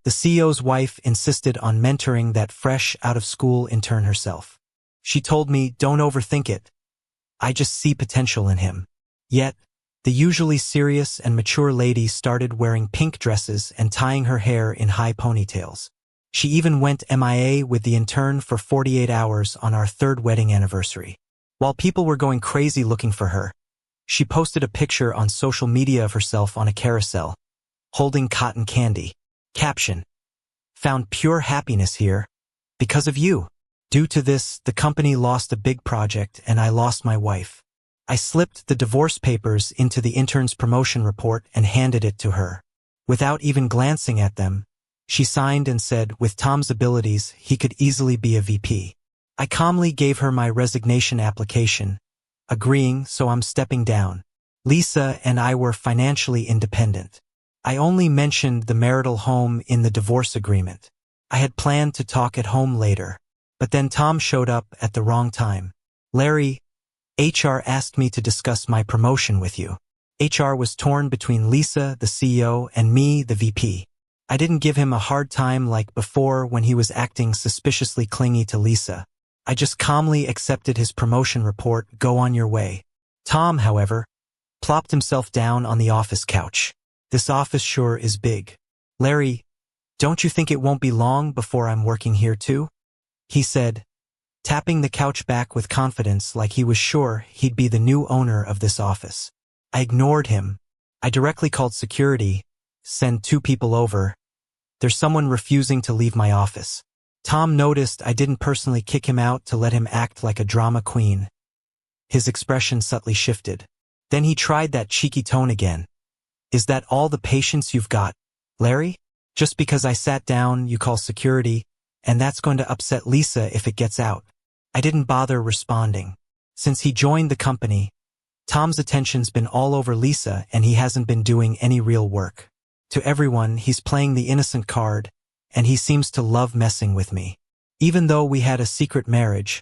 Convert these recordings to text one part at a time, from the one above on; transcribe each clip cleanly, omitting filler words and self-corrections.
The CEO's wife insisted on mentoring that fresh-out-of-school intern herself. She told me, "Don't overthink it. I just see potential in him." Yet, the usually serious and mature lady started wearing pink dresses and tying her hair in high ponytails. She even went MIA with the intern for 48 hours on our third wedding anniversary. While people were going crazy looking for her, she posted a picture on social media of herself on a carousel, holding cotton candy. Caption: "Found pure happiness here, because of you. Due to this, the company lost a big project and I lost my wife. I slipped the divorce papers into the intern's promotion report and handed it to her. Without even glancing at them, she signed and said, with Tom's abilities, he could easily be a VP. I calmly gave her my resignation application, agreeing, so I'm stepping down. Lisa and I were financially independent. I only mentioned the marital home in the divorce agreement. I had planned to talk at home later, but then Tom showed up at the wrong time. Larry, HR asked me to discuss my promotion with you." HR was torn between Lisa, the CEO, and me, the VP. I didn't give him a hard time like before when he was acting suspiciously clingy to Lisa. I just calmly accepted his promotion report, "Go on your way." Tom, however, plopped himself down on the office couch. "This office sure is big. Larry, don't you think it won't be long before I'm working here too?" he said, tapping the couch back with confidence like he was sure he'd be the new owner of this office. I ignored him. I directly called security, "Send 2 people over. There's someone refusing to leave my office." Tom noticed I didn't personally kick him out to let him act like a drama queen. His expression subtly shifted. Then he tried that cheeky tone again. "Is that all the patience you've got, Larry? Just because I sat down, you call security, and that's going to upset Lisa if it gets out." I didn't bother responding. Since he joined the company, Tom's attention's been all over Lisa and he hasn't been doing any real work. To everyone, he's playing the innocent card, and he seems to love messing with me. Even though we had a secret marriage,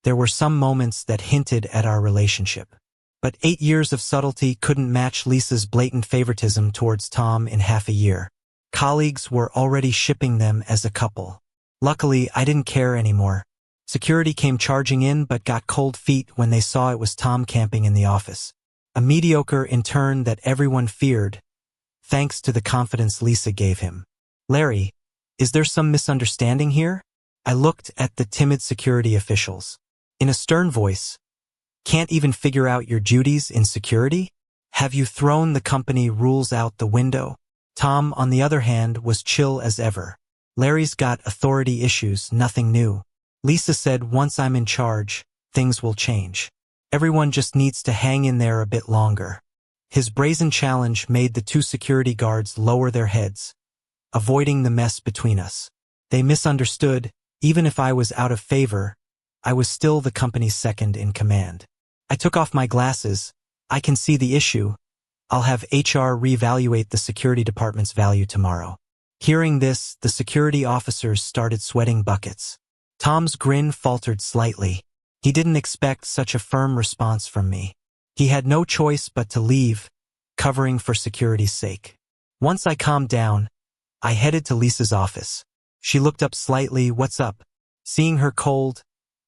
there were some moments that hinted at our relationship. But 8 years of subtlety couldn't match Lisa's blatant favoritism towards Tom in half a year. Colleagues were already shipping them as a couple. Luckily, I didn't care anymore. Security came charging in but got cold feet when they saw it was Tom camping in the office. A mediocre intern that everyone feared, thanks to the confidence Lisa gave him. "Larry, is there some misunderstanding here?" I looked at the timid security officials. In a stern voice, "Can't even figure out your duties in security? Have you thrown the company rules out the window?" Tom, on the other hand, was chill as ever. "Larry's got authority issues, nothing new. Lisa said once I'm in charge, things will change. Everyone just needs to hang in there a bit longer." His brazen challenge made the 2 security guards lower their heads, avoiding the mess between us. They misunderstood. Even if I was out of favor, I was still the company's second in command. I took off my glasses. "I can see the issue. I'll have HR reevaluate the security department's value tomorrow." Hearing this, the security officers started sweating buckets. Tom's grin faltered slightly. He didn't expect such a firm response from me. He had no choice but to leave, covering for security's sake. Once I calmed down, I headed to Lisa's office. She looked up slightly. "What's up?" Seeing her cold,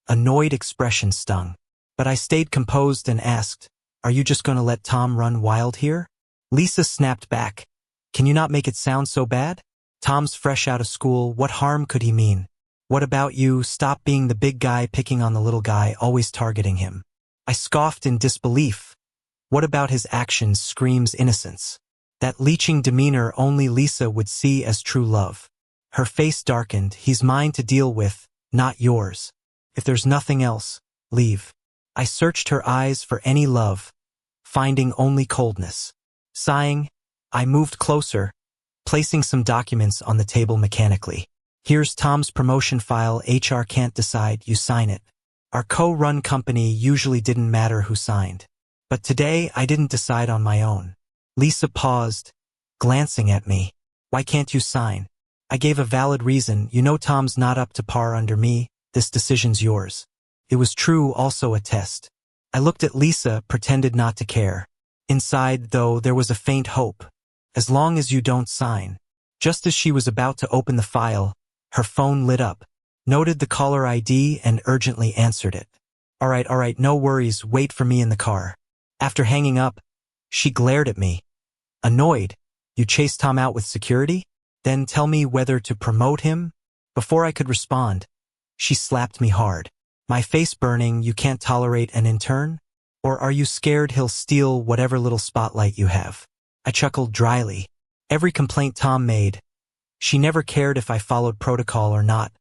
annoyed expression stung. But I stayed composed and asked, "Are you just going to let Tom run wild here?" Lisa snapped back. "Can you not make it sound so bad? Tom's fresh out of school. What harm could he mean? What about you? Stop being the big guy picking on the little guy, always targeting him." I scoffed in disbelief. What about his actions screams innocence? That leeching demeanor only Lisa would see as true love. Her face darkened. "He's mine to deal with, not yours. If there's nothing else, leave." I searched her eyes for any love, finding only coldness. Sighing, I moved closer, placing some documents on the table mechanically. "Here's Tom's promotion file. HR can't decide, you sign it." Our co-run company usually didn't matter who signed. But today I didn't decide on my own. Lisa paused, glancing at me. "Why can't you sign?" I gave a valid reason. "You know Tom's not up to par under me. This decision's yours." It was true, also a test. I looked at Lisa, pretended not to care. Inside, though, there was a faint hope. "As long as you don't sign, Just as she was about to open the file, her phone lit up, noted the caller ID and urgently answered it. All right, no worries, wait for me in the car. After hanging up, she glared at me, annoyed. You chased Tom out with security? Then tell me whether to promote him? Before I could respond, she slapped me hard. My face burning, you can't tolerate an intern? Or are you scared he'll steal whatever little spotlight you have? I chuckled dryly. Every complaint Tom made, she never cared if I followed protocol or not,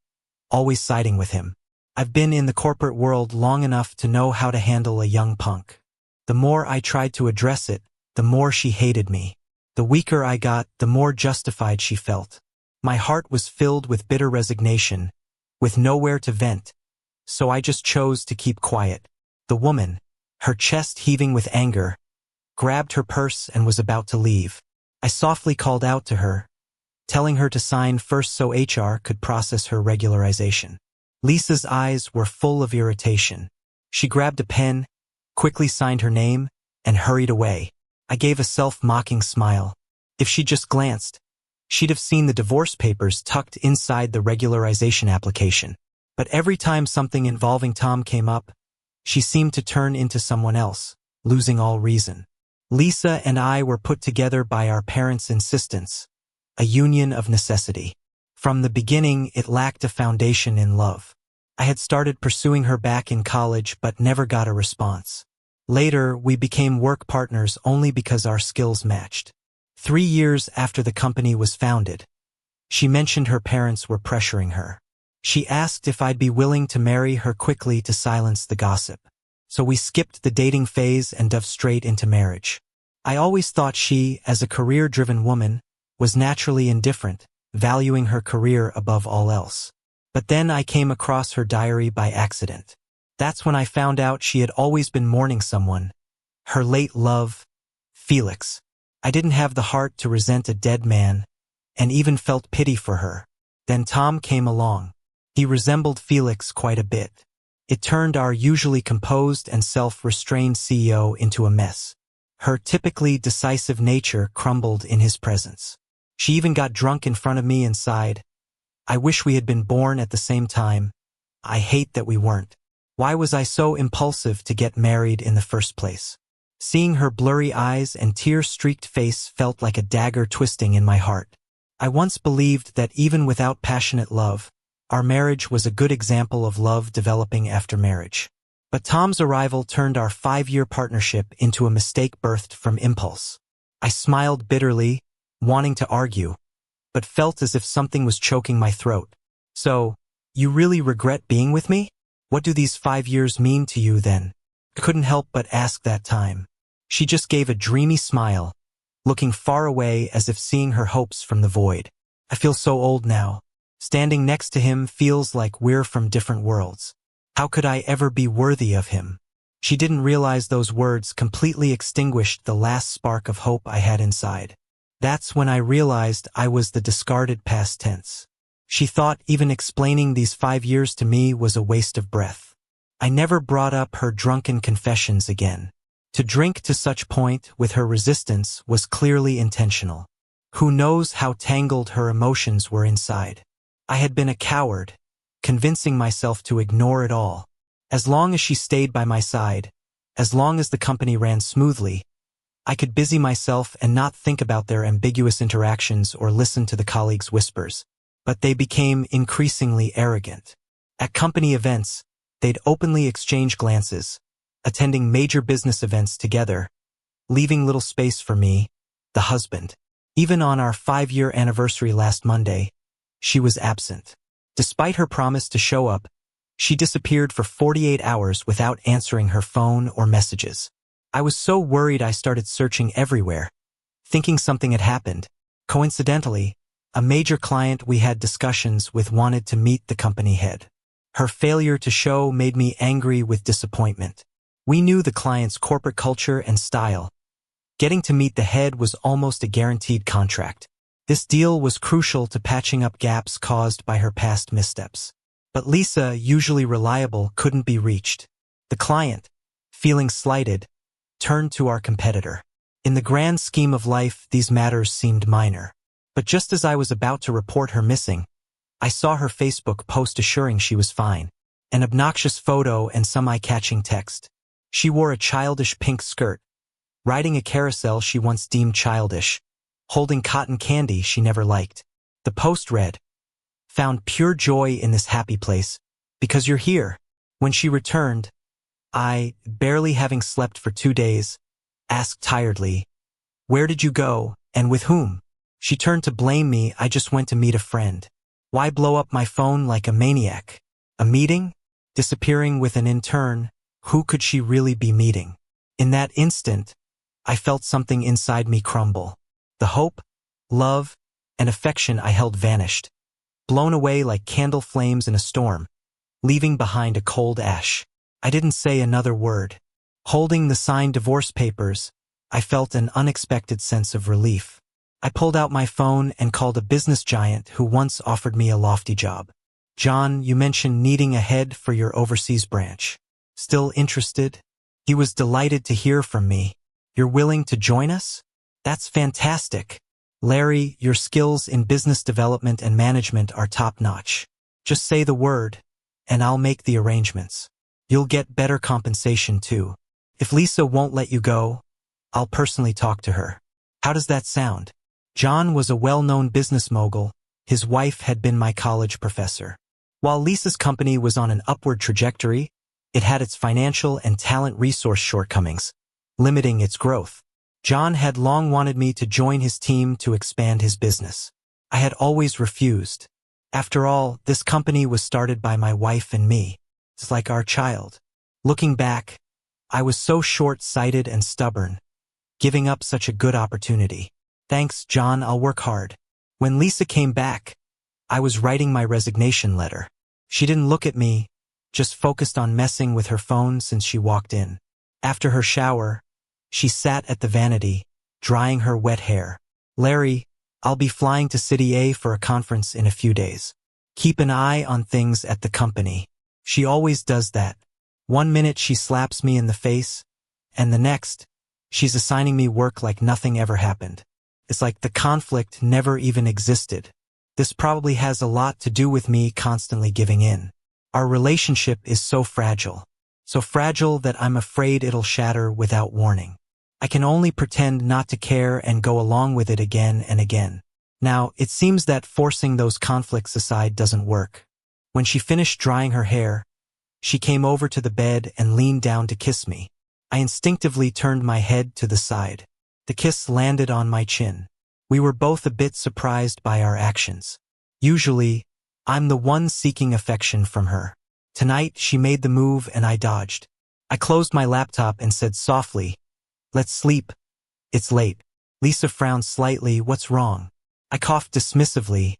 always siding with him. I've been in the corporate world long enough to know how to handle a young punk. The more I tried to address it, the more she hated me. The weaker I got, the more justified she felt. My heart was filled with bitter resignation, with nowhere to vent, so I just chose to keep quiet. The woman, her chest heaving with anger, grabbed her purse and was about to leave. I softly called out to her, telling her to sign first so HR could process her regularization. Lisa's eyes were full of irritation. She grabbed a pen, quickly signed her name, and hurried away. I gave a self-mocking smile. If she'd just glanced, she'd have seen the divorce papers tucked inside the regularization application. But every time something involving Tom came up, she seemed to turn into someone else, losing all reason. Lisa and I were put together by our parents' insistence, a union of necessity. From the beginning, it lacked a foundation in love. I had started pursuing her back in college but never got a response. Later, we became work partners only because our skills matched. 3 years after the company was founded, she mentioned her parents were pressuring her. She asked if I'd be willing to marry her quickly to silence the gossip. So we skipped the dating phase and dove straight into marriage. I always thought she, as a career-driven woman, was naturally indifferent, valuing her career above all else. But then I came across her diary by accident. That's when I found out she had always been mourning someone, her late love, Felix. I didn't have the heart to resent a dead man, and even felt pity for her. Then Tom came along. He resembled Felix quite a bit. It turned our usually composed and self-restrained CEO into a mess. Her typically decisive nature crumbled in his presence. She even got drunk in front of me and sighed, I wish we had been born at the same time. I hate that we weren't. Why was I so impulsive to get married in the first place? Seeing her blurry eyes and tear-streaked face felt like a dagger twisting in my heart. I once believed that even without passionate love, our marriage was a good example of love developing after marriage. But Tom's arrival turned our 5-year partnership into a mistake birthed from impulse. I smiled bitterly, wanting to argue, but felt as if something was choking my throat. So, you really regret being with me? What do these 5 years mean to you then? I couldn't help but ask that time. She just gave a dreamy smile, looking far away as if seeing her hopes from the void. I feel so old now. Standing next to him feels like we're from different worlds. How could I ever be worthy of him? She didn't realize those words completely extinguished the last spark of hope I had inside. That's when I realized I was the discarded past tense. She thought even explaining these 5 years to me was a waste of breath. I never brought up her drunken confessions again. To drink to such point with her resistance was clearly intentional. Who knows how tangled her emotions were inside. I had been a coward, convincing myself to ignore it all. As long as she stayed by my side, as long as the company ran smoothly, I could busy myself and not think about their ambiguous interactions or listen to the colleagues' whispers. But they became increasingly arrogant. At company events, they'd openly exchange glances, attending major business events together, leaving little space for me, the husband. Even on our 5-year anniversary last Monday, she was absent. Despite her promise to show up, she disappeared for 48 hours without answering her phone or messages. I was so worried I started searching everywhere, thinking something had happened. Coincidentally, a major client we had discussions with wanted to meet the company head. Her failure to show made me angry with disappointment. We knew the client's corporate culture and style. Getting to meet the head was almost a guaranteed contract. This deal was crucial to patching up gaps caused by her past missteps. But Lisa, usually reliable, couldn't be reached. The client, feeling slighted, turned to our competitor. In the grand scheme of life, these matters seemed minor. But just as I was about to report her missing, I saw her Facebook post assuring she was fine. An obnoxious photo and some eye-catching text. She wore a childish pink skirt, riding a carousel she once deemed childish, holding cotton candy she never liked. The post read, "Found pure joy in this happy place, because you're here." When she returned, I, barely having slept for 2 days, asked tiredly, "Where did you go, and with whom?" She turned to blame me. "I just went to meet a friend." Why blow up my phone like a maniac? A meeting? Disappearing with an intern? Who could she really be meeting? In that instant, I felt something inside me crumble. The hope, love, and affection I held vanished, blown away like candle flames in a storm, leaving behind a cold ash. I didn't say another word. Holding the signed divorce papers, I felt an unexpected sense of relief. I pulled out my phone and called a business giant who once offered me a lofty job. "John, you mentioned needing a head for your overseas branch. Still interested?" He was delighted to hear from me. "You're willing to join us? That's fantastic. Larry, your skills in business development and management are top-notch. Just say the word, and I'll make the arrangements. You'll get better compensation too. If Lisa won't let you go, I'll personally talk to her. How does that sound?" John was a well-known business mogul. His wife had been my college professor. While Lisa's company was on an upward trajectory, it had its financial and talent resource shortcomings, limiting its growth. John had long wanted me to join his team to expand his business. I had always refused. After all, this company was started by my wife and me. It's like our child. Looking back, I was so short-sighted and stubborn, giving up such a good opportunity. "Thanks, John, I'll work hard." When Lisa came back, I was writing my resignation letter. She didn't look at me, just focused on messing with her phone since she walked in. After her shower, she sat at the vanity, drying her wet hair. "Larry, I'll be flying to City A for a conference in a few days. Keep an eye on things at the company." She always does that. One minute she slaps me in the face, and the next, she's assigning me work like nothing ever happened. It's like the conflict never even existed. This probably has a lot to do with me constantly giving in. Our relationship is so fragile that I'm afraid it'll shatter without warning. I can only pretend not to care and go along with it again and again. Now, it seems that forcing those conflicts aside doesn't work. When she finished drying her hair, she came over to the bed and leaned down to kiss me. I instinctively turned my head to the side. The kiss landed on my chin. We were both a bit surprised by our actions. Usually, I'm the one seeking affection from her. Tonight, she made the move and I dodged. I closed my laptop and said softly, "Let's sleep. It's late." Lisa frowned slightly. "What's wrong?" I coughed dismissively.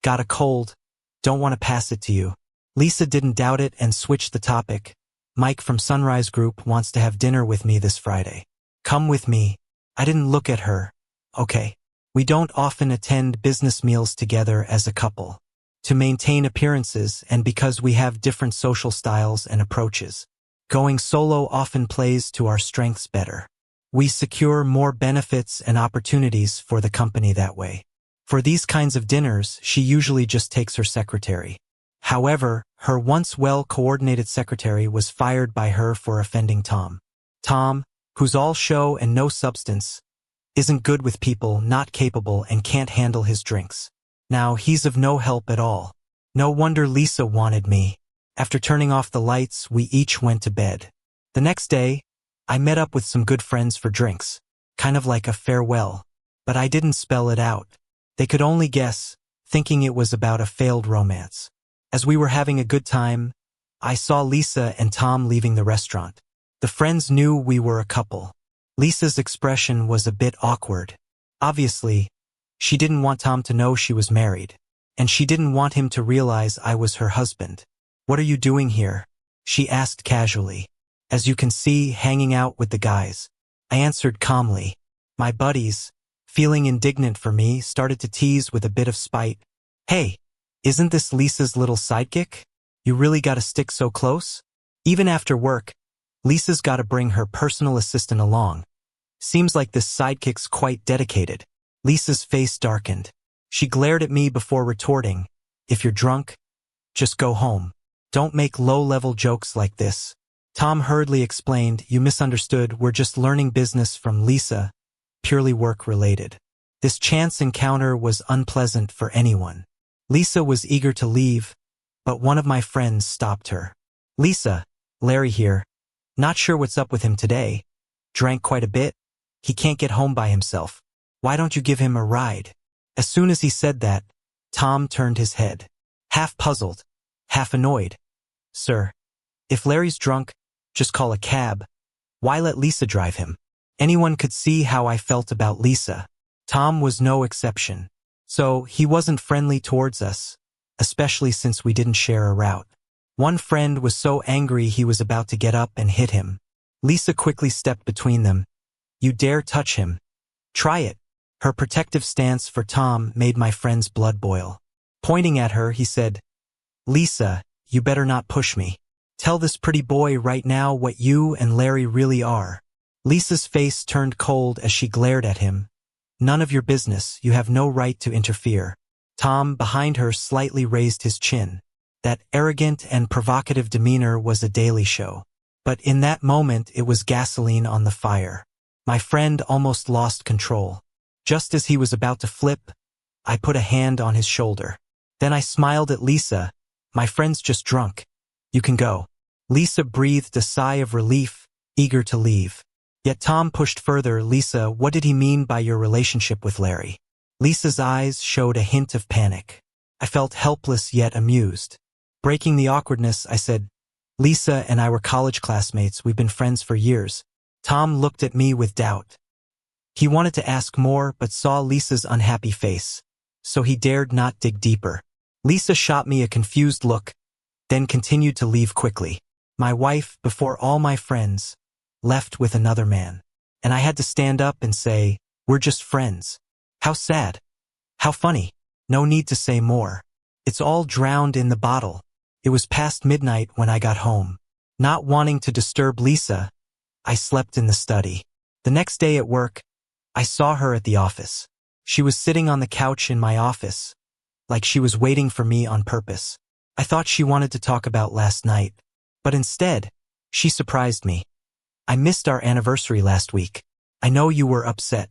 "Got a cold. Don't want to pass it to you." Lisa didn't doubt it and switched the topic. "Mike from Sunrise Group wants to have dinner with me this Friday. Come with me." I didn't look at her. "Okay." We don't often attend business meals together as a couple. To maintain appearances and because we have different social styles and approaches. Going solo often plays to our strengths better. We secure more benefits and opportunities for the company that way. For these kinds of dinners, she usually just takes her secretary. However, her once well-coordinated secretary was fired by her for offending Tom. Tom, who's all show and no substance, isn't good with people, not capable, and can't handle his drinks. Now he's of no help at all. No wonder Lisa wanted me. After turning off the lights, we each went to bed. The next day, I met up with some good friends for drinks, kind of like a farewell, but I didn't spell it out. They could only guess, thinking it was about a failed romance. As we were having a good time, I saw Lisa and Tom leaving the restaurant. The friends knew we were a couple. Lisa's expression was a bit awkward. Obviously, she didn't want Tom to know she was married, and she didn't want him to realize I was her husband. "What are you doing here?" she asked casually. "As you can see, hanging out with the guys." I answered calmly. My buddies, feeling indignant for me, started to tease with a bit of spite. "Hey, isn't this Lisa's little sidekick? You really gotta stick so close?" Even after work, Lisa's gotta bring her personal assistant along. Seems like this sidekick's quite dedicated. Lisa's face darkened. She glared at me before retorting, "If you're drunk, just go home. Don't make low-level jokes like this." Tom hurriedly explained, "You misunderstood, we're just learning business from Lisa, purely work-related." This chance encounter was unpleasant for anyone. Lisa was eager to leave, but one of my friends stopped her. "Lisa, Larry here. Not sure what's up with him today. Drank quite a bit. He can't get home by himself. Why don't you give him a ride?" As soon as he said that, Tom turned his head, half puzzled, half annoyed. "Sir, if Larry's drunk, just call a cab. Why let Lisa drive him?" Anyone could see how I felt about Lisa. Tom was no exception. So he wasn't friendly towards us, especially since we didn't share a route. One friend was so angry he was about to get up and hit him. Lisa quickly stepped between them. "You dare touch him? Try it." Her protective stance for Tom made my friend's blood boil. Pointing at her, he said, "Lisa, you better not push me. Tell this pretty boy right now what you and Larry really are." Lisa's face turned cold as she glared at him. "None of your business, you have no right to interfere." Tom, behind her, slightly raised his chin. That arrogant and provocative demeanor was a daily show. But in that moment, it was gasoline on the fire. My friend almost lost control. Just as he was about to flip, I put a hand on his shoulder. Then I smiled at Lisa. "My friend's just drunk. You can go." Lisa breathed a sigh of relief, eager to leave. Yet Tom pushed further. "Lisa, what did he mean by your relationship with Larry?" Lisa's eyes showed a hint of panic. I felt helpless yet amused. Breaking the awkwardness, I said, "Lisa and I were college classmates. We've been friends for years." Tom looked at me with doubt. He wanted to ask more, but saw Lisa's unhappy face, so he dared not dig deeper. Lisa shot me a confused look, then continued to leave quickly. My wife, before all my friends, left with another man. And I had to stand up and say, "We're just friends." How sad. How funny. No need to say more. It's all drowned in the bottle. It was past midnight when I got home. Not wanting to disturb Lisa, I slept in the study. The next day at work, I saw her at the office. She was sitting on the couch in my office, like she was waiting for me on purpose. I thought she wanted to talk about last night, but instead, she surprised me. "I missed our anniversary last week. I know you were upset.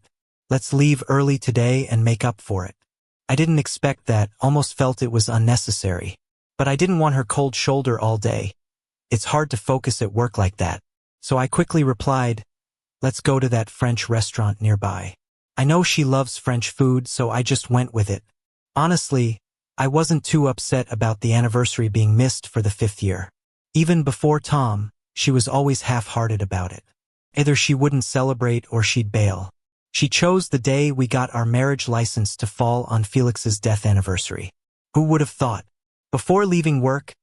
Let's leave early today and make up for it." I didn't expect that, almost felt it was unnecessary. But I didn't want her cold shoulder all day. It's hard to focus at work like that. So I quickly replied, "Let's go to that French restaurant nearby." I know she loves French food, so I just went with it. Honestly, I wasn't too upset about the anniversary being missed for the 5th year. Even before Tom, she was always half-hearted about it. Either she wouldn't celebrate or she'd bail. She chose the day we got our marriage license to fall on Felix's death anniversary. Who would have thought? Before leaving work,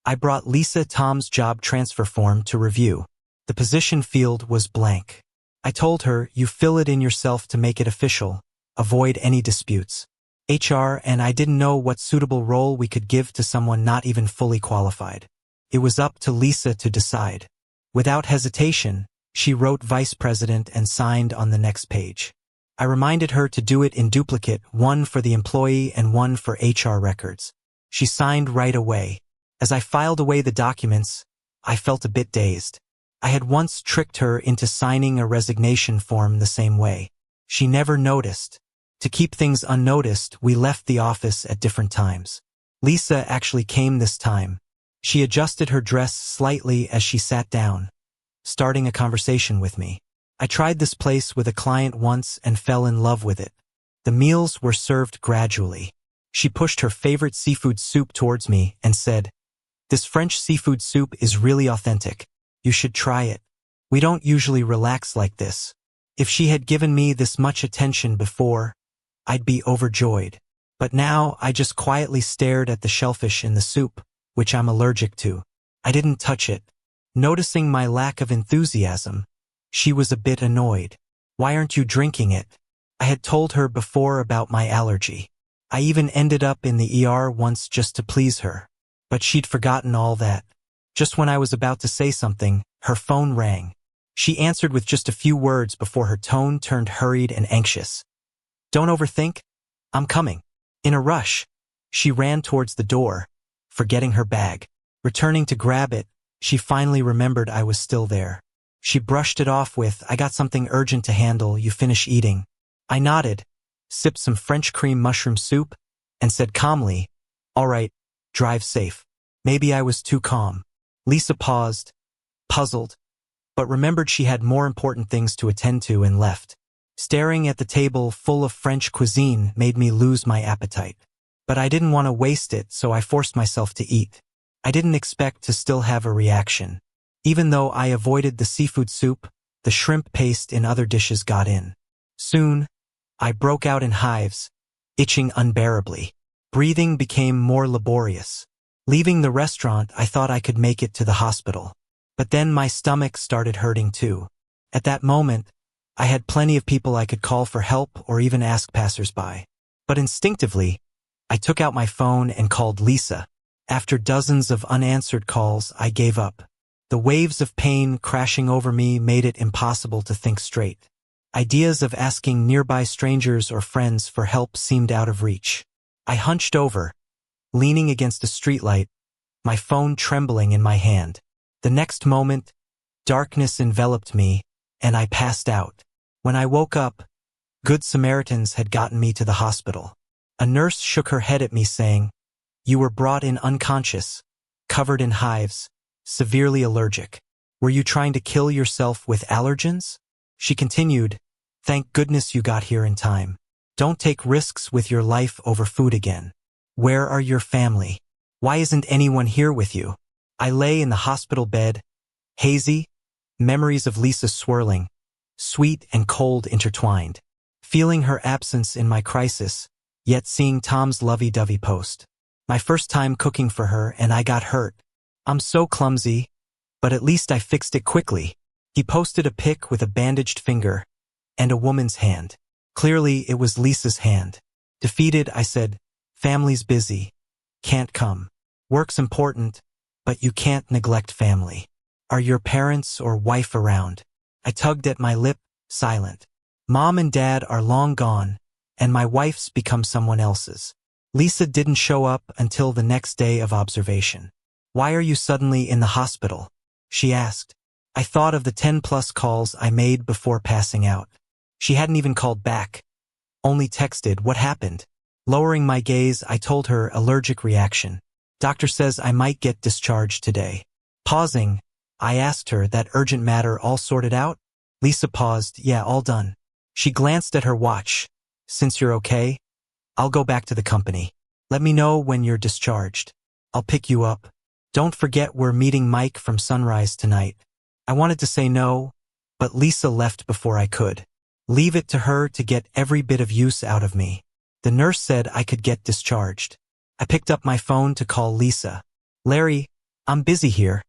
I brought Lisa Tom's job transfer form to review. The position field was blank. I told her, "You fill it in yourself to make it official. Avoid any disputes." HR and I didn't know what suitable role we could give to someone not even fully qualified. It was up to Lisa to decide. Without hesitation, she wrote vice president and signed on the next page. I reminded her to do it in duplicate, one for the employee and one for HR records. She signed right away. As I filed away the documents, I felt a bit dazed. I had once tricked her into signing a resignation form the same way. She never noticed. To keep things unnoticed, we left the office at different times. Lisa actually came this time. She adjusted her dress slightly as she sat down, starting a conversation with me. I tried this place with a client once and fell in love with it. The meals were served gradually. She pushed her favorite seafood soup towards me and said, "This French seafood soup is really authentic. You should try it. We don't usually relax like this." If she had given me this much attention before, I'd be overjoyed. But now I just quietly stared at the shellfish in the soup, which I'm allergic to. I didn't touch it. Noticing my lack of enthusiasm, she was a bit annoyed. "Why aren't you drinking it?" I had told her before about my allergy. I even ended up in the ER once just to please her. But she'd forgotten all that. Just when I was about to say something, her phone rang. She answered with just a few words before her tone turned hurried and anxious. "Don't overthink. I'm coming." In a rush, she ran towards the door, forgetting her bag. Returning to grab it, she finally remembered I was still there. She brushed it off with, "I got something urgent to handle, you finish eating." I nodded, sipped some French cream mushroom soup, and said calmly, "All right, drive safe." Maybe I was too calm. Lisa paused, puzzled, but remembered she had more important things to attend to and left. Staring at the table full of French cuisine made me lose my appetite. But I didn't want to waste it, so I forced myself to eat. I didn't expect to still have a reaction. Even though I avoided the seafood soup, the shrimp paste in other dishes got in. Soon, I broke out in hives, itching unbearably. Breathing became more laborious. Leaving the restaurant, I thought I could make it to the hospital. But then my stomach started hurting too. At that moment, I had plenty of people I could call for help or even ask passersby. But instinctively, I took out my phone and called Lisa. After dozens of unanswered calls, I gave up. The waves of pain crashing over me made it impossible to think straight. Ideas of asking nearby strangers or friends for help seemed out of reach. I hunched over, leaning against a streetlight, my phone trembling in my hand. The next moment, darkness enveloped me, and I passed out. When I woke up, Good Samaritans had gotten me to the hospital. A nurse shook her head at me saying, "You were brought in unconscious, covered in hives, severely allergic. Were you trying to kill yourself with allergens?" She continued, "Thank goodness you got here in time. Don't take risks with your life over food again. Where are your family? Why isn't anyone here with you?" I lay in the hospital bed, hazy, memories of Lisa swirling, sweet and cold intertwined. Feeling her absence in my crisis, yet seeing Tom's lovey-dovey post. My first time cooking for her and I got hurt. I'm so clumsy, but at least I fixed it quickly. He posted a pic with a bandaged finger and a woman's hand. Clearly, it was Lisa's hand. Defeated, I said, "Family's busy. Can't come. Work's important, but you can't neglect family. Are your parents or wife around?" I tugged at my lip, silent. Mom and Dad are long gone, and my wife's become someone else's. Lisa didn't show up until the next day of observation. "Why are you suddenly in the hospital?" she asked. I thought of the 10+ calls I made before passing out. She hadn't even called back, only texted, "What happened?" Lowering my gaze, I told her, "Allergic reaction. Doctor says I might get discharged today." Pausing, I asked her, "That urgent matter all sorted out?" Lisa paused, "Yeah, all done." She glanced at her watch. "Since you're okay, I'll go back to the company. Let me know when you're discharged. I'll pick you up. Don't forget we're meeting Mike from Sunrise tonight." I wanted to say no, but Lisa left before I could. Leave it to her to get every bit of use out of me. The nurse said I could get discharged. I picked up my phone to call Lisa. "Larry, I'm busy here.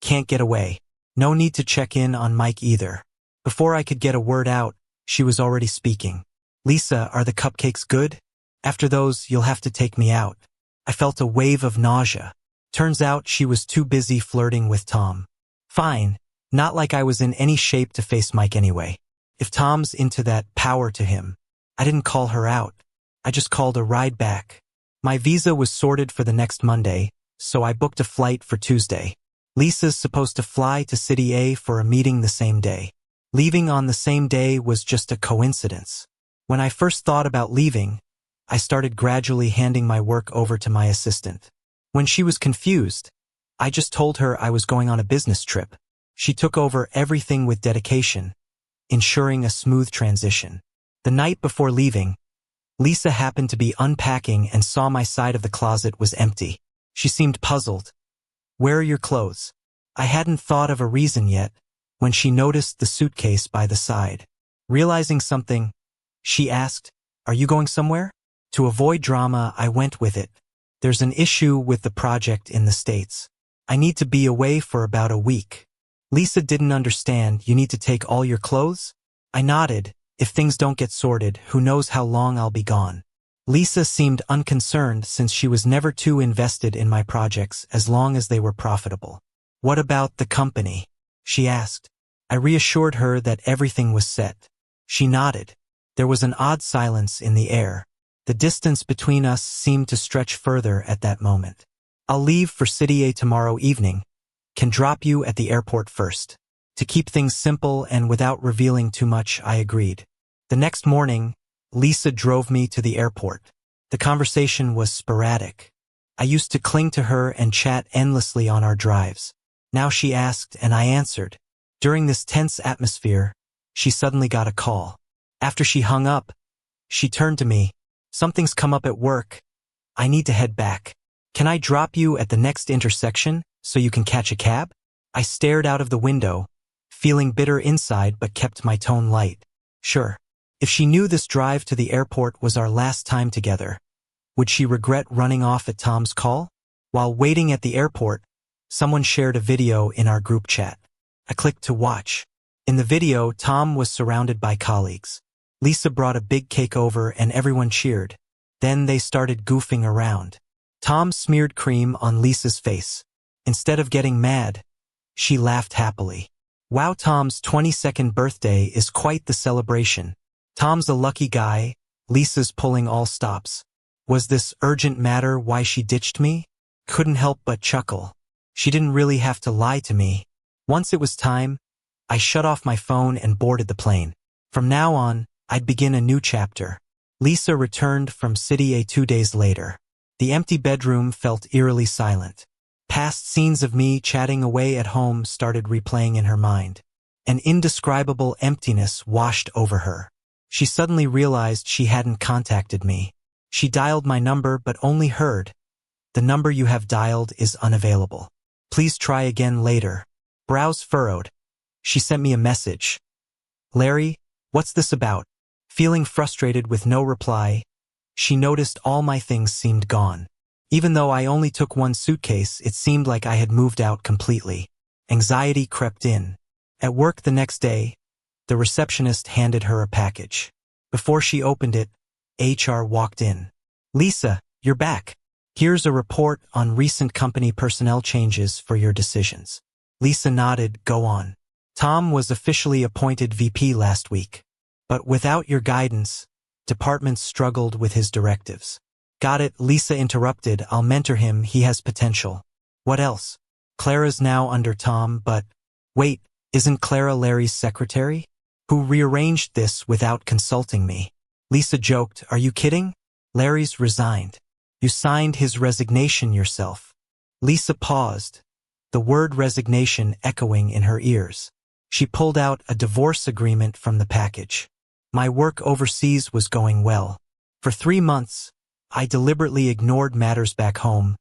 Can't get away. No need to check in on Mike either." Before I could get a word out, she was already speaking. "Lisa, are the cupcakes good? After those, you'll have to take me out." I felt a wave of nausea. Turns out she was too busy flirting with Tom. Fine, not like I was in any shape to face Mike anyway. If Tom's into that, power to him. I didn't call her out. I just called a ride back. My visa was sorted for the next Monday, so I booked a flight for Tuesday. Lisa's supposed to fly to City A for a meeting the same day. Leaving on the same day was just a coincidence. When I first thought about leaving, I started gradually handing my work over to my assistant. When she was confused, I just told her I was going on a business trip. She took over everything with dedication, ensuring a smooth transition. The night before leaving, Lisa happened to be unpacking and saw my side of the closet was empty. She seemed puzzled. "Where are your clothes?" I hadn't thought of a reason yet, when she noticed the suitcase by the side. Realizing something, she asked, "Are you going somewhere?" To avoid drama, I went with it. "There's an issue with the project in the States. I need to be away for about a week." Lisa didn't understand. "You need to take all your clothes?" I nodded. "If things don't get sorted, who knows how long I'll be gone." Lisa seemed unconcerned since she was never too invested in my projects as long as they were profitable. "What about the company?" she asked. I reassured her that everything was set. She nodded. There was an odd silence in the air. The distance between us seemed to stretch further at that moment. I'll leave for City A tomorrow evening. Can drop you at the airport first. To keep things simple and without revealing too much, I agreed. The next morning, Lisa drove me to the airport. The conversation was sporadic. I used to cling to her and chat endlessly on our drives. Now she asked and I answered. During this tense atmosphere, she suddenly got a call. After she hung up, she turned to me. Something's come up at work. I need to head back. Can I drop you at the next intersection so you can catch a cab? I stared out of the window, feeling bitter inside but kept my tone light. Sure. If she knew this drive to the airport was our last time together, would she regret running off at Tom's call? While waiting at the airport, someone shared a video in our group chat. I clicked to watch. In the video, Tom was surrounded by colleagues. Lisa brought a big cake over and everyone cheered. Then they started goofing around. Tom smeared cream on Lisa's face. Instead of getting mad, she laughed happily. Wow, Tom's 22nd birthday is quite the celebration. Tom's a lucky guy, Lisa's pulling all stops. Was this urgent matter why she ditched me? Couldn't help but chuckle. She didn't really have to lie to me. Once it was time, I shut off my phone and boarded the plane. From now on, I'd begin a new chapter. Lisa returned from City A 2 days later. The empty bedroom felt eerily silent. Past scenes of me chatting away at home started replaying in her mind. An indescribable emptiness washed over her. She suddenly realized she hadn't contacted me. She dialed my number but only heard, "The number you have dialed is unavailable. Please try again later." Brows furrowed. She sent me a message. "Larry, what's this about?" Feeling frustrated with no reply, she noticed all my things seemed gone. Even though I only took one suitcase, it seemed like I had moved out completely. Anxiety crept in. At work the next day, the receptionist handed her a package. Before she opened it, HR walked in. "Lisa, you're back. Here's a report on recent company personnel changes for your decisions." Lisa nodded. "Go on." "Tom was officially appointed VP last week. But without your guidance, departments struggled with his directives." "Got it," Lisa interrupted. "I'll mentor him, he has potential." "What else?" "Clara's now under Tom, but..." "Wait, isn't Clara Larry's secretary? Who rearranged this without consulting me?" Lisa joked. "Are you kidding? Larry's resigned. You signed his resignation yourself." Lisa paused, the word resignation echoing in her ears. She pulled out a divorce agreement from the package. My work overseas was going well. For 3 months, I deliberately ignored matters back home,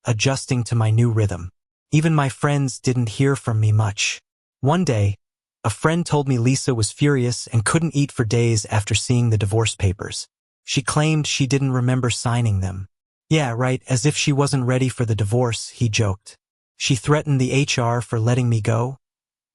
adjusting to my new rhythm. Even my friends didn't hear from me much. One day, a friend told me Lisa was furious and couldn't eat for days after seeing the divorce papers. She claimed she didn't remember signing them. "Yeah, right, as if she wasn't ready for the divorce," he joked. She threatened the HR for letting me go,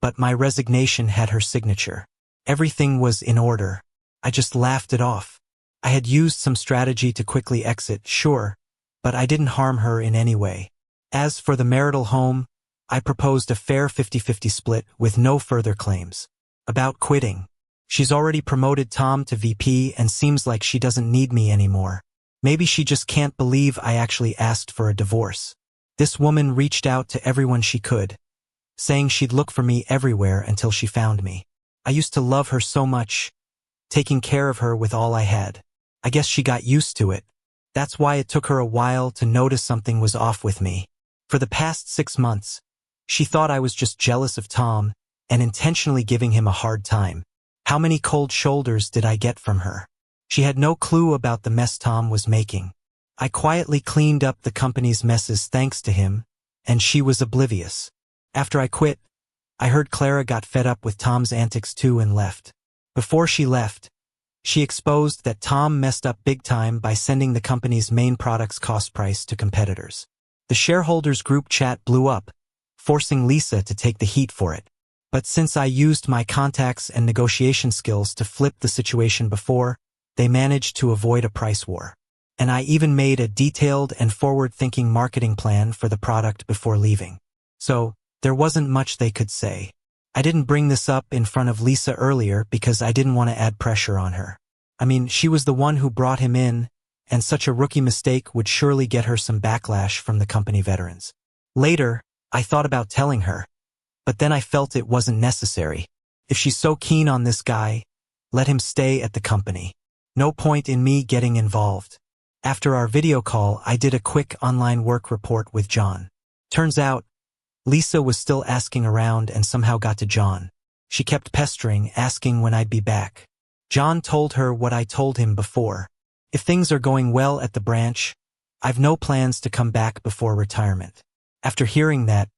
but my resignation had her signature. Everything was in order. I just laughed it off. I had used some strategy to quickly exit, sure, but I didn't harm her in any way. As for the marital home, I proposed a fair 50-50 split with no further claims. About quitting. She's already promoted Tom to VP and seems like she doesn't need me anymore. Maybe she just can't believe I actually asked for a divorce. This woman reached out to everyone she could, saying she'd look for me everywhere until she found me. I used to love her so much, taking care of her with all I had. I guess she got used to it. That's why it took her a while to notice something was off with me. For the past 6 months, she thought I was just jealous of Tom and intentionally giving him a hard time. How many cold shoulders did I get from her? She had no clue about the mess Tom was making. I quietly cleaned up the company's messes thanks to him, and she was oblivious. After I quit, I heard Clara got fed up with Tom's antics too and left. Before she left, she exposed that Tom messed up big time by sending the company's main product's cost price to competitors. The shareholders group chat blew up, forcing Lisa to take the heat for it. But since I used my contacts and negotiation skills to flip the situation before, they managed to avoid a price war. And I even made a detailed and forward-thinking marketing plan for the product before leaving. So, there wasn't much they could say. I didn't bring this up in front of Lisa earlier because I didn't want to add pressure on her. I mean, she was the one who brought him in, and such a rookie mistake would surely get her some backlash from the company veterans. Later, I thought about telling her, but then I felt it wasn't necessary. If she's so keen on this guy, let him stay at the company. No point in me getting involved. After our video call, I did a quick online work report with John. Turns out, Lisa was still asking around and somehow got to John. She kept pestering, asking when I'd be back. John told her what I told him before. If things are going well at the branch, I've no plans to come back before retirement. After hearing that,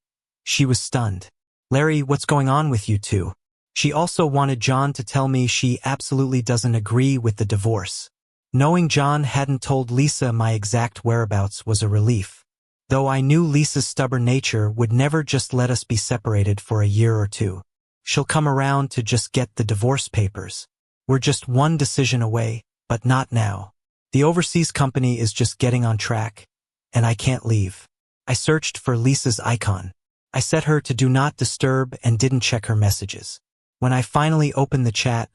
she was stunned. Larry, what's going on with you two? She also wanted John to tell me she absolutely doesn't agree with the divorce. Knowing John hadn't told Lisa my exact whereabouts was a relief. Though I knew Lisa's stubborn nature would never just let us be separated for a year or two. She'll come around to just get the divorce papers. We're just one decision away, but not now. The overseas company is just getting on track, and I can't leave. I searched for Lisa's icon. I set her to do not disturb and didn't check her messages. When I finally opened the chat,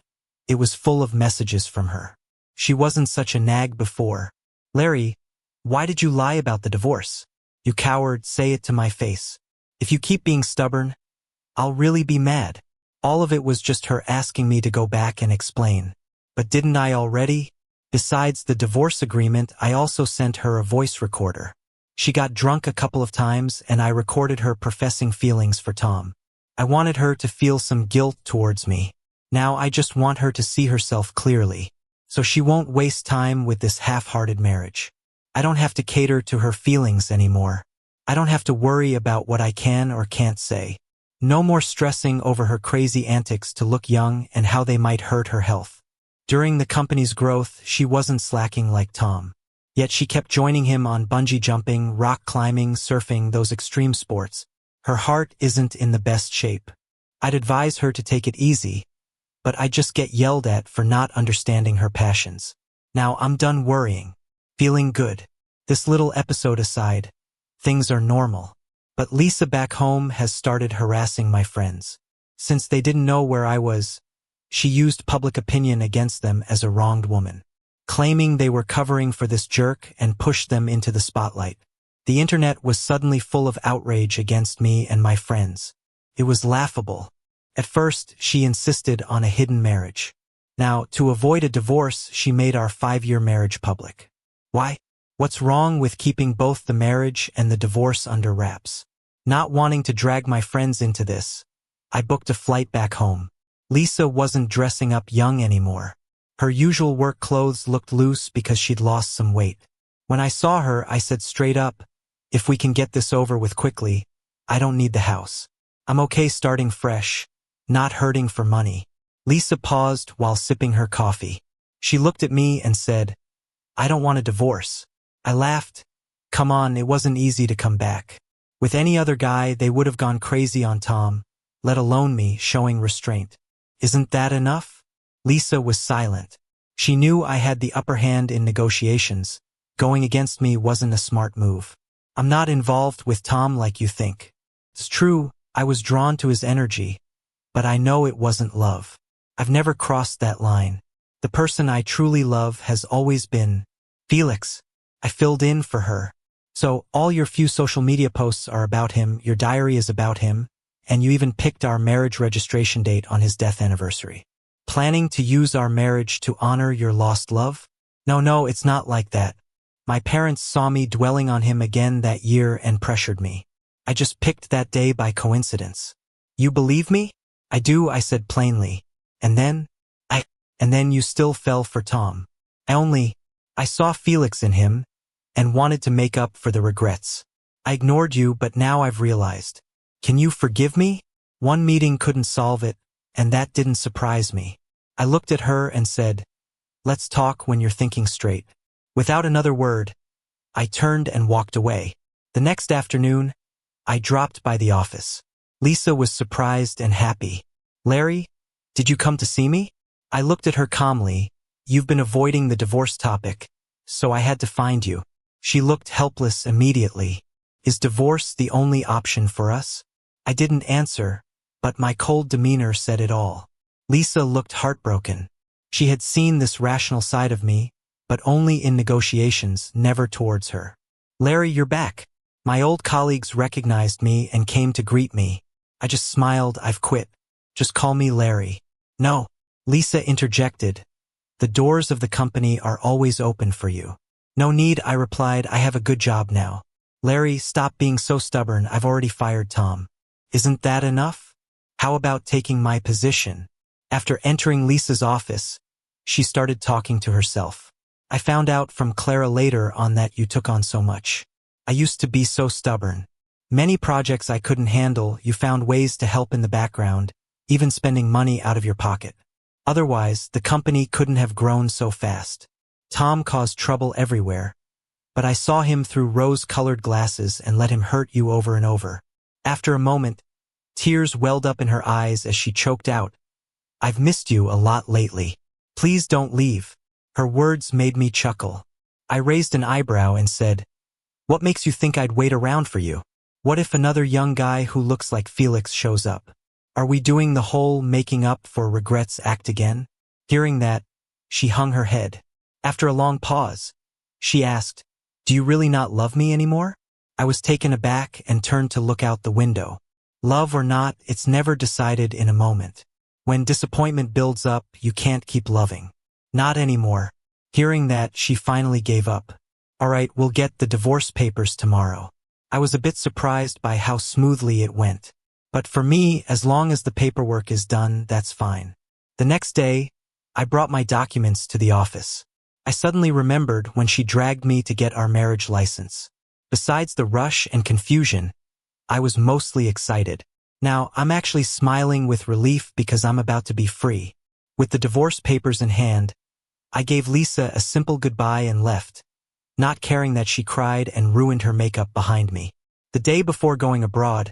it was full of messages from her. She wasn't such a nag before. Larry, why did you lie about the divorce? You coward, say it to my face. If you keep being stubborn, I'll really be mad. All of it was just her asking me to go back and explain. But didn't I already? Besides the divorce agreement, I also sent her a voice recorder. She got drunk a couple of times and I recorded her professing feelings for Tom. I wanted her to feel some guilt towards me. Now I just want her to see herself clearly, so she won't waste time with this half-hearted marriage. I don't have to cater to her feelings anymore. I don't have to worry about what I can or can't say. No more stressing over her crazy antics to look young and how they might hurt her health. During the company's growth, she wasn't slacking like Tom. Yet she kept joining him on bungee jumping, rock climbing, surfing, those extreme sports. Her heart isn't in the best shape. I'd advise her to take it easy, but I just get yelled at for not understanding her passions. Now I'm done worrying. Feeling good. This little episode aside, things are normal. But Lisa back home has started harassing my friends. Since they didn't know where I was, she used public opinion against them as a wronged woman, claiming they were covering for this jerk and pushed them into the spotlight. The internet was suddenly full of outrage against me and my friends. It was laughable. At first, she insisted on a hidden marriage. Now, to avoid a divorce, she made our 5-year marriage public. Why? What's wrong with keeping both the marriage and the divorce under wraps? Not wanting to drag my friends into this, I booked a flight back home. Lisa wasn't dressing up young anymore. Her usual work clothes looked loose because she'd lost some weight. When I saw her, I said straight up, if we can get this over with quickly, I don't need the house. I'm okay starting fresh, not hurting for money. Lisa paused while sipping her coffee. She looked at me and said, I don't want a divorce. I laughed. Come on, it wasn't easy to come back. With any other guy, they would have gone crazy on Tom, let alone me showing restraint. Isn't that enough? Lisa was silent. She knew I had the upper hand in negotiations. Going against me wasn't a smart move. I'm not involved with Tom like you think. It's true, I was drawn to his energy, but I know it wasn't love. I've never crossed that line. The person I truly love has always been Felix. I filled in for her. So all your few social media posts are about him, your diary is about him, and you even picked our marriage registration date on his death anniversary. Planning to use our marriage to honor your lost love? No, it's not like that. My parents saw me dwelling on him again that year and pressured me. I just picked that day by coincidence. You believe me? I do, I said plainly. And then you still fell for Tom. I saw Felix in him and wanted to make up for the regrets. I ignored you, but now I've realized. Can you forgive me? One meeting couldn't solve it, and that didn't surprise me. I looked at her and said, let's talk when you're thinking straight. Without another word, I turned and walked away. The next afternoon, I dropped by the office. Lisa was surprised and happy. Larry, did you come to see me? I looked at her calmly. You've been avoiding the divorce topic, so I had to find you. She looked helpless immediately. Is divorce the only option for us? I didn't answer, but my cold demeanor said it all. Lisa looked heartbroken. She had seen this rational side of me, but only in negotiations, never towards her. Larry, you're back. My old colleagues recognized me and came to greet me. I just smiled. I've quit. Just call me Larry. No, Lisa interjected. The doors of the company are always open for you. No need, I replied. I have a good job now. Larry, stop being so stubborn. I've already fired Tom. Isn't that enough? How about taking my position? After entering Lisa's office, she started talking to herself. I found out from Clara later on that you took on so much. I used to be so stubborn. Many projects I couldn't handle, you found ways to help in the background, even spending money out of your pocket. Otherwise, the company couldn't have grown so fast. Tom caused trouble everywhere, but I saw him through rose-colored glasses and let him hurt you over and over. After a moment, tears welled up in her eyes as she choked out, I've missed you a lot lately. Please don't leave. Her words made me chuckle. I raised an eyebrow and said, what makes you think I'd wait around for you? What if another young guy who looks like Felix shows up? Are we doing the whole making up for regrets act again? Hearing that, she hung her head. After a long pause, she asked, do you really not love me anymore? I was taken aback and turned to look out the window. Love or not, it's never decided in a moment. When disappointment builds up, you can't keep loving. Not anymore. Hearing that, she finally gave up. All right, we'll get the divorce papers tomorrow. I was a bit surprised by how smoothly it went. But for me, as long as the paperwork is done, that's fine. The next day, I brought my documents to the office. I suddenly remembered when she dragged me to get our marriage license. Besides the rush and confusion, I was mostly excited. Now, I'm actually smiling with relief because I'm about to be free. With the divorce papers in hand, I gave Lisa a simple goodbye and left, not caring that she cried and ruined her makeup behind me. The day before going abroad,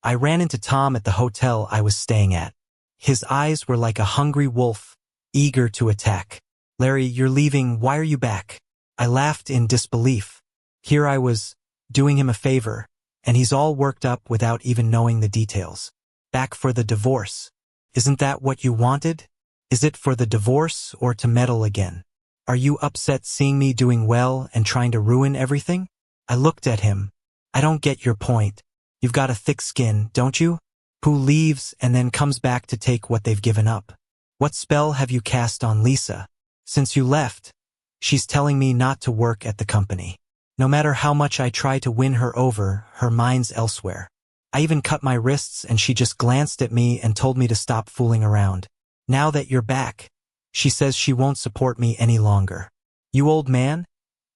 I ran into Tom at the hotel I was staying at. His eyes were like a hungry wolf, eager to attack. Larry, you're leaving. Why are you back? I laughed in disbelief. Here I was, doing him a favor, and he's all worked up without even knowing the details. Back for the divorce. Isn't that what you wanted? Is it for the divorce or to meddle again? Are you upset seeing me doing well and trying to ruin everything? I looked at him. I don't get your point. You've got a thick skin, don't you? Who leaves and then comes back to take what they've given up? What spell have you cast on Lisa? Since you left, she's telling me not to work at the company. No matter how much I try to win her over, her mind's elsewhere. I even cut my wrists and she just glanced at me and told me to stop fooling around. Now that you're back, she says she won't support me any longer. You old man?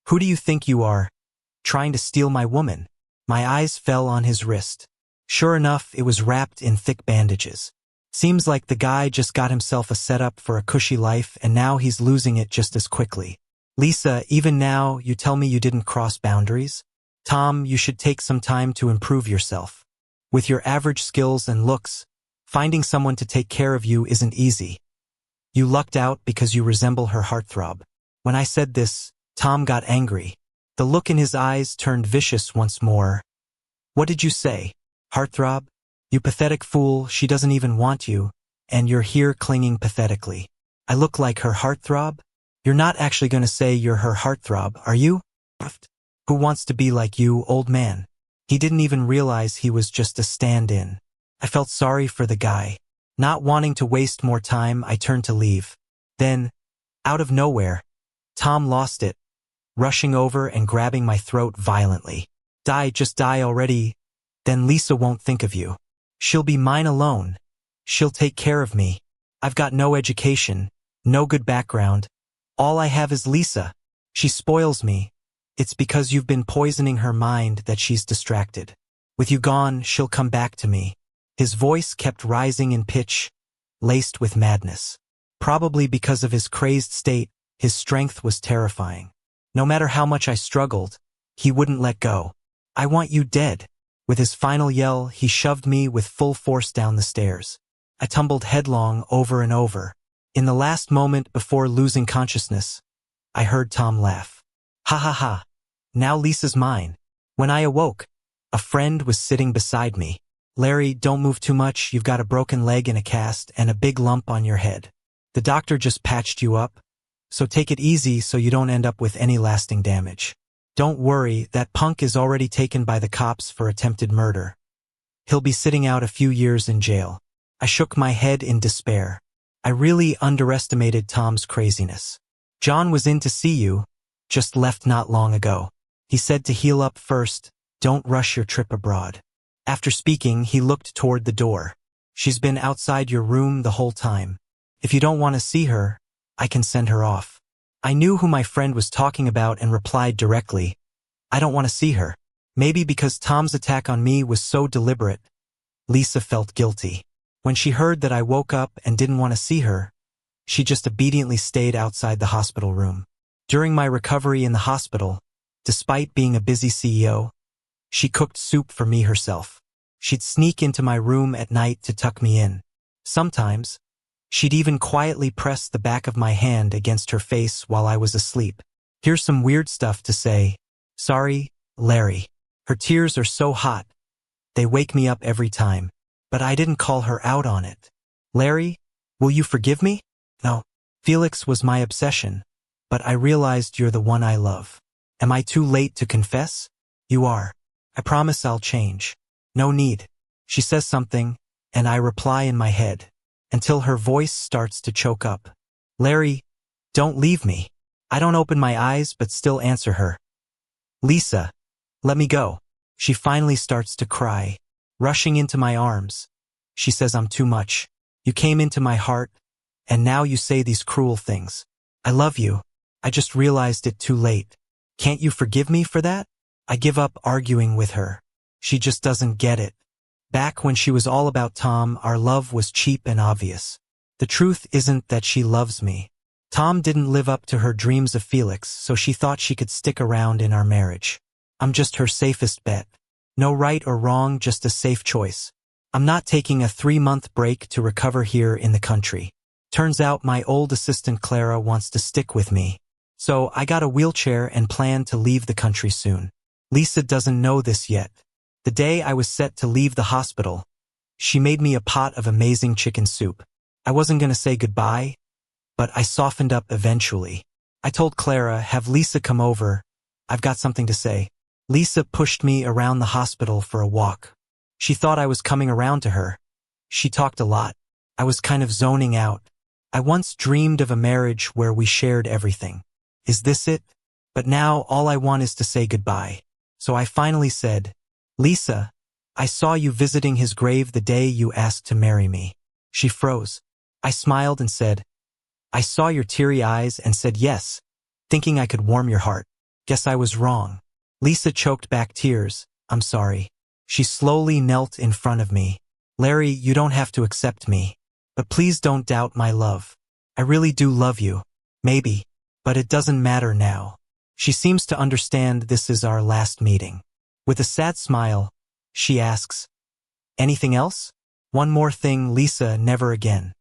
Who do you think you are? Trying to steal my woman? My eyes fell on his wrist. Sure enough, it was wrapped in thick bandages. Seems like the guy just got himself a setup for a cushy life and now he's losing it just as quickly. Lisa, even now, you tell me you didn't cross boundaries? Tom, you should take some time to improve yourself. With your average skills and looks, finding someone to take care of you isn't easy. You lucked out because you resemble her heartthrob. When I said this, Tom got angry. The look in his eyes turned vicious once more. What did you say? Heartthrob? You pathetic fool, she doesn't even want you, and you're here clinging pathetically. I look like her heartthrob? You're not actually going to say you're her heartthrob, are you? Who wants to be like you, old man? He didn't even realize he was just a stand-in. I felt sorry for the guy. Not wanting to waste more time, I turned to leave. Then, out of nowhere, Tom lost it, rushing over and grabbing my throat violently. Just die already. Then Lisa won't think of you. She'll be mine alone. She'll take care of me. I've got no education, no good background. All I have is Lisa. She spoils me. It's because you've been poisoning her mind that she's distracted. With you gone, she'll come back to me. His voice kept rising in pitch, laced with madness. Probably because of his crazed state, his strength was terrifying. No matter how much I struggled, he wouldn't let go. I want you dead. With his final yell, he shoved me with full force down the stairs. I tumbled headlong over and over. In the last moment before losing consciousness, I heard Tom laugh. Ha ha ha. Now Lisa's mine. When I awoke, a friend was sitting beside me. Larry, don't move too much. You've got a broken leg and a cast and a big lump on your head. The doctor just patched you up. so take it easy so you don't end up with any lasting damage. Don't worry, that punk is already taken by the cops for attempted murder. He'll be sitting out a few years in jail. I shook my head in despair. I really underestimated Tom's craziness. John was in to see you, just left not long ago. He said to heal up first, don't rush your trip abroad. After speaking, he looked toward the door. She's been outside your room the whole time. If you don't want to see her, I can send her off. I knew who my friend was talking about and replied directly, I don't want to see her. Maybe because Tom's attack on me was so deliberate, Lisa felt guilty. When she heard that I woke up and didn't want to see her, she just obediently stayed outside the hospital room. During my recovery in the hospital, despite being a busy CEO, she cooked soup for me herself. She'd sneak into my room at night to tuck me in. Sometimes, she'd even quietly press the back of my hand against her face while I was asleep. Here's some weird stuff to say. Sorry, Larry. Her tears are so hot. They wake me up every time. But I didn't call her out on it. Larry, will you forgive me? No. Felix was my obsession, but I realized you're the one I love. Am I too late to confess? You are. I promise I'll change. No need. She says something, and I reply in my head, until her voice starts to choke up. Larry, don't leave me. I don't open my eyes but still answer her. Lisa, let me go. She finally starts to cry, rushing into my arms. She says I'm too much. You came into my heart, and now you say these cruel things. I love you. I just realized it too late. Can't you forgive me for that? I give up arguing with her. She just doesn't get it. Back when she was all about Tom, our love was cheap and obvious. The truth isn't that she loves me. Tom didn't live up to her dreams of Felix, so she thought she could stick around in our marriage. I'm just her safest bet. No right or wrong, just a safe choice. I'm not taking a 3-month break to recover here in the country. Turns out my old assistant Clara wants to stick with me. So I got a wheelchair and plan to leave the country soon. Lisa doesn't know this yet. The day I was set to leave the hospital, she made me a pot of amazing chicken soup. I wasn't going to say goodbye, but I softened up eventually. I told Clara, have Lisa come over. I've got something to say. Lisa pushed me around the hospital for a walk. She thought I was coming around to her. She talked a lot. I was kind of zoning out. I once dreamed of a marriage where we shared everything. Is this it? But now all I want is to say goodbye. So I finally said, Lisa, I saw you visiting his grave the day you asked to marry me. She froze. I smiled and said, I saw your teary eyes and said yes, thinking I could warm your heart. Guess I was wrong. Lisa choked back tears. I'm sorry. She slowly knelt in front of me. Larry, you don't have to accept me. But please don't doubt my love. I really do love you. Maybe. But it doesn't matter now. She seems to understand this is our last meeting. With a sad smile, she asks, anything else? One more thing, Lisa, never again.